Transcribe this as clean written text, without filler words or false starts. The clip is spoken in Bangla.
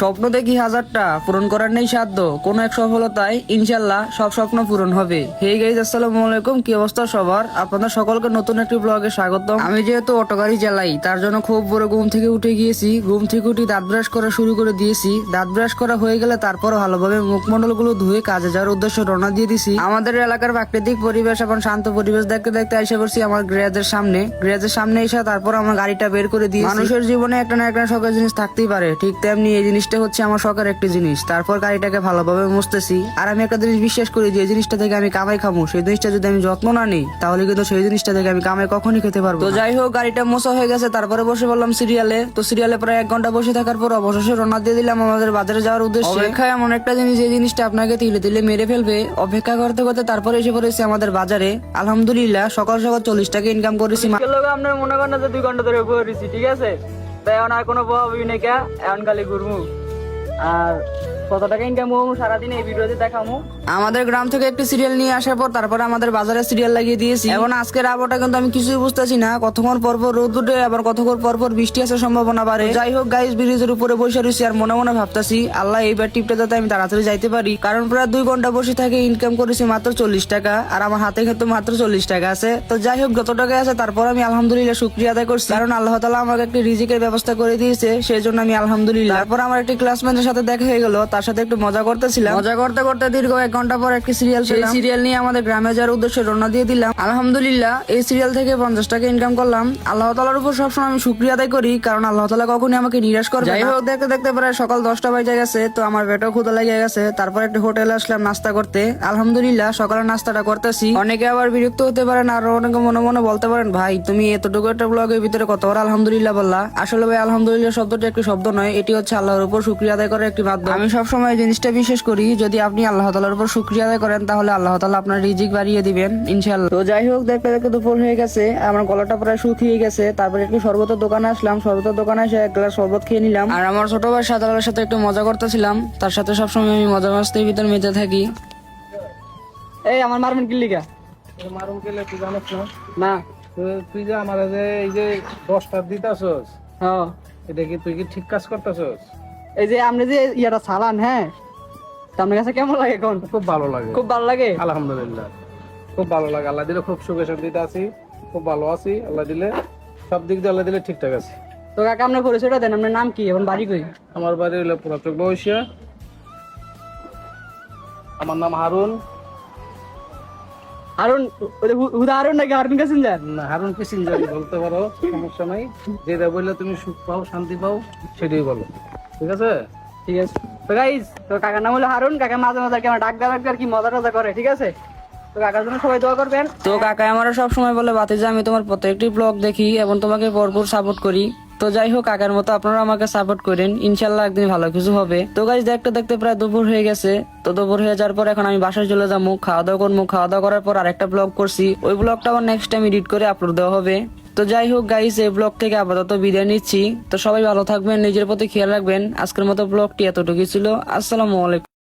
স্বপ্ন দেখি হাজারটা, পূরণ করার নেই সাধ্য। কোন এক সফলতায় ইনশাল্লাহ সব স্বপ্ন পূরণ হবে। হে গাইজ, আসসালামু আলাইকুম। কি অবস্থা সবার? আপনাদের সকলকে নতুন একটি ব্লগে স্বাগতম। আমি যেহেতু অটো গাড়ি চালাই, তার জন্য খুব বড় ঘুম থেকে উঠে গিয়েছি। ঘুম থেকে উঠে দাঁত ব্রাশ করা শুরু করে দিয়েছি। দাঁত ব্রাশ করা হয়ে গেলে তারপর ভালোভাবে মুখমণ্ডল গুলো ধুয়ে কাজে যাওয়ার উদ্দেশ্যে রওনা দিয়ে দিছি। আমাদের এলাকার প্রাকৃতিক পরিবেশ এবং শান্ত পরিবেশ দেখতে দেখতে এসে পড়ছি আমার গ্যারেজের সামনে। গ্যারেজের সামনে এসে তারপর আমার গাড়িটা বের করে দিয়েছি। মানুষের জীবনে একটা না একটা শখের জিনিস থাকতেই পারে, ঠিক তেমনি এই জিনিসটা হচ্ছে আমার শখের একটি জিনিস। তারপর গাড়িটাকে ভালোভাবে মুছতেছি। আর আমি একটা জিনিস বিশ্বাস করি, যে জিনিসটা থেকে আমি কামাই খামো, সেই জিনিসটা যদি আমি যত্ন না নিই, তাহলে কিন্তু সেই জিনিসটা থেকে আমি কামাই কখনই খেতে পারবো। তো যাই হোক, গাড়িটা মোছা হয়ে গেছে। তারপরে বসে বললাম সিরিয়ালে। তো সিরিয়ালে প্রায় 1 ঘন্টা বসে থাকার পর অবশেষে রওনা দিয়ে দিলাম আমাদের বাজারে যাওয়ার উদ্দেশ্যে। অপেক্ষা এমন একটা জিনিস, যে জিনিসটা আপনাকে তিলে তিলে মেরে ফেলবে। অপেক্ষা করতে করতে তারপরে এসে পড়েছি আমাদের বাজারে। আলহামদুলিল্লাহ সকাল সকাল 40 টাকা ইনকাম করেছি। আপনার মনে করেন যে 2 ঘন্টা ধরে ঘুরেছি, ঠিক আছে? তাই এখন আর কোনো প্রভাবই নেই, এখন খালি ঘুরমু। আর কত টাকা ইনকাম করবো সারাদিন এই ভিডিওতে দেখামু। আমাদের গ্রাম থেকে একটি সিরিয়াল নিয়ে আসার পর তারপরে আমাদের বাজারে সিরিয়াল লাগিয়ে দিয়েছি। এখন আজকের আবহাওয়াটা কিন্তু আমি কিছুই বুঝতেছি না, কতক্ষণ পরপর রোদ উঠে আবার কতক্ষণ পরপর বৃষ্টি আসার সম্ভাবনা বাড়ে। যাই হোক গাইস, ব্রিজের উপরে বসে রয়েছি আর মনে মনে ভাবতেছি, আল্লাহ এইবার টিপটা যাতে আমি তাড়াতাড়ি যাইতে পারি। কারণ প্রায় 2 ঘন্টা বসে থেকে ইনকাম করেছি মাত্র 40 টাকা, আর আমার হাতে কিন্তু মাত্র 40 টাকা আছে। তো যাই হোক, যত টাকা আছে তারপর আমি আলহামদুলিল্লাহ শুকরিয়া আদায় করছি, কারণ আল্লাহ তাআলা আমাকে একটি রিজিকের ব্যবস্থা করে দিয়েছে, সেই জন্য আমি আলহামদুলিল্লাহ। তারপর আমার একটি ক্লাসমেটের সাথে দেখা হয়ে গেল, তার সাথে একটু মজা করতেছিলাম। মজা করতে করতে দীর্ঘ 1 ঘন্টা পর একটি সিরিয়াল, সেই সিরিয়াল নিয়ে আমাদের গ্রামে যাওয়ার উদ্দেশ্যে রওনা দিয়ে দিলাম। আলহামদুলিল্লাহ এই সিরিয়াল থেকে 50 টাকা ইনকাম করলাম। আল্লাহ তাআলার উপর সবসময় আমি শুকরিয়া আদায় করি, কারণ আল্লাহ তাআলা কখনোই আমাকে নিরাশ করবে না। যাই হোক, দেখতে দেখতে প্রায় সকাল 10টা বেজে গেছে। তো আমার পেটও ক্ষুধা লেগে গেছে। তারপর একটা হোটেলে আসলাম নাস্তা করতে। আলহামদুলিল্লাহ সকালে নাস্তাটা করতেছি। অনেকে আবার বিরক্ত হতে পারেন, আর অনেকে মনে মনে বলতে পারেন, ভাই তুমি এতটুকু একটা ব্লগের ভিতরে কতবার আলহামদুলিল্লাহ বললা। আসলে ভাই, আলহামদুলিল্লাহ শব্দটি একটি শব্দ নয়, এটি হচ্ছে আল্লাহর উপর শুকরিয়া আদায় করার একটি মাধ্যম। আমি সবসময় এই জিনিসটা বিশেষ করি, যদি আপনি আল্লাহ তাআলার উপর শুকরিয়া আদায় করেন, তাহলে আল্লাহ তাআলা আপনার রিজিক বাড়িয়ে দিবেন ইনশাআল্লাহ। তো যাই হোক, দেখতে দেখতে দুপুর হয়ে গেছে, আমার গলাটা প্রায় শুকিয়ে গেছে। তারপরে একটু শরবতের দোকানে আসলাম। শরবতের দোকানে এসে 1 গ্লাস শরবত খেয়ে নিলাম। আর আমার ছোট ভাই সাদালের সাথে একটু মজা করতেছিলাম। তার সাথে সবসময় আমি মজা মাস্তির ভিতর মেতে থাকি। এই আমার মারবেন কি লিগা? মারুম কেলে তুই জানিস না? না। তুই যে আমার যে এই যে 10টা দিতাছস, হ্যাঁ, এটা কি তুই কি ঠিক কাজ করতেছস? এই যে আপনি যে ইয়াটা চালান, হ্যাঁ, তা আপনার কাছে কেমন লাগে এখন? খুব ভালো লাগে, খুব ভালো লাগে। আলহামদুলিল্লাহ খুব ভালো লাগে। আল্লাহ দিলে খুব সুখে শান্তিতে আছি, খুব ভালো আছি। আল্লাহ দিলে সব দিক দিয়ে আল্লাহ দিলে ঠিকঠাক আছে। তো কাকা আপনার পরিচয়টা দেন, আপনার নাম কি, এখন বাড়ি কই? আমার বাড়ি হলো পুরাচক বৈশিয়া। আমার নাম হারুন। হারুন? হুদা হারুন নাকি হারুন প্যাসেঞ্জার? না, হারুন প্যাসেঞ্জার বলতে পারো, সমস্যা নাই। যেটা বললে তুমি সুখ পাও, শান্তি পাও, সেটাই বলো, ঠিক আছে? ঠিক আছে। তো গাইস, তো কাকার নাম হলো হারুন। কাকা মাঝে মাঝে কেমন ডাক দেওয়া আর কি মজা টজা করে, ঠিক আছে? তো কাকার জন্য সবাই দোয়া করবেন। তো কাকা আমার সব সময় বলে, বাতিজা আমি তোমার প্রত্যেকটি ব্লগ দেখি এবং তোমাকে ভরপুর সাপোর্ট করি। তো যাই হোক, কাকার মতো আপনারা আমাকে সাপোর্ট করেন, ইনশাল্লাহ একদিন ভালো কিছু হবে। তো গাইস, দেখতে দেখতে প্রায় দুপুর হয়ে গেছে। তো দুপুর হয়ে যাওয়ার পর এখন আমি বাসায় চলে যাবো, খাওয়া দাওয়া করবো। খাওয়া দাওয়া করার পর আরেকটা ব্লগ করছি, ওই ব্লগটা আবার নেক্সট টাইম এডিট করে আপলোড দেওয়া হবে। তো যাই হোক গাইস, এই ব্লগ থেকে আপাতত বিদায় নিচ্ছি। তো সবাই ভালো থাকবেন, নিজের প্রতি খেয়াল রাখবেন। আজকের মতো ব্লগটি এতটুকুই ছিল। আসসালামু আলাইকুম।